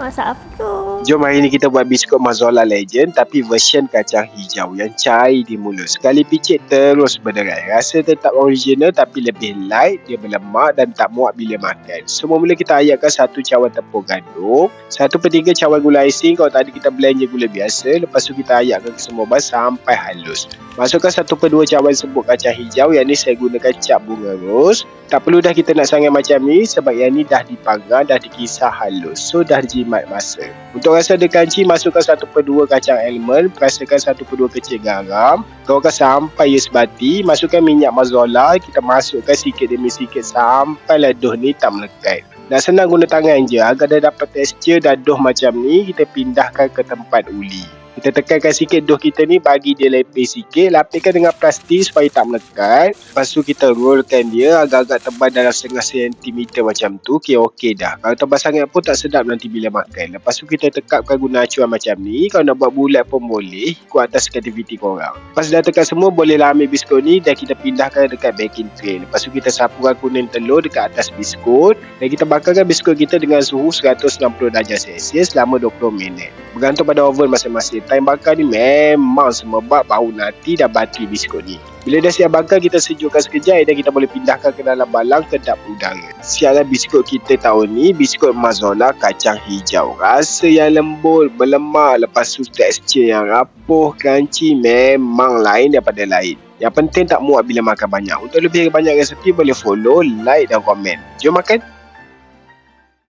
masak apa tu? Jom hari ni kita buat biskut Mazola Legend tapi version kacang hijau yang cair di mulut. Sekali picit terus berderai. Rasa tetap original tapi lebih light, dia berlemak dan tak muak bila makan. Semua mula kita ayatkan 1 cawan tepung gandum, 1/3 cawan gula icing. Kalau tak ada kita blend je gula biasa. Lepas tu kita ayatkan ke semua bahan sampai halus. Masukkan 1/2 cawan serbuk kacang hijau. Yang ni saya gunakan cap bunga ros. Tak perlu dah kita nak sangat macam ni sebab yang ni dah dipanggang, dah dikisar halus. So dah jimat masa. Untuk rasa ada kanci, masukkan 1/2 kacang almond, perasakan 1/2 kecil garam, gaulkan sampai ia sebati, masukkan minyak mazola, kita masukkan sikit demi sikit sampai leduh ni tak melekat. Nak senang guna tangan je, agar dah dapat tekstur daduh macam ni, kita pindahkan ke tempat uli. Kita tekankan sikit dough kita ni, bagi dia lepis sikit, lapikkan dengan plastik supaya tak melekat. Lepas tu kita rollkan dia agak-agak tebal dalam 0.5 cm macam tu. Okey dah. Kalau tebal sangat pun tak sedap nanti bila makan. Lepas tu kita tekapkan guna acuan macam ni. Kalau nak buat bulat pun boleh, ikut atas kreativiti korang. Lepas dah tekan semua, bolehlah ambil biskut ni dan kita pindahkan dekat baking tray. Lepas tu kita sapukan kuning telur dekat atas biskut dan kita bakarkan biskut kita dengan suhu 160 darjah Celsius selama 20 minit. Bergantung pada oven masing-masing. Time bakar ni memang semebab bau nati dan bateri biskut ni. Bila dah siap bakar, kita sejukkan sekejap dan kita boleh pindahkan ke dalam balang kedap udara. Siaplah biskut kita tahun ni, biskut Mazola kacang hijau. Rasa yang lembut, berlemak, lepas tu tekstur yang rapuh, crunchy, memang lain daripada lain. Yang penting tak muak bila makan banyak. Untuk lebih banyak resepi boleh follow, like dan komen. Jom makan!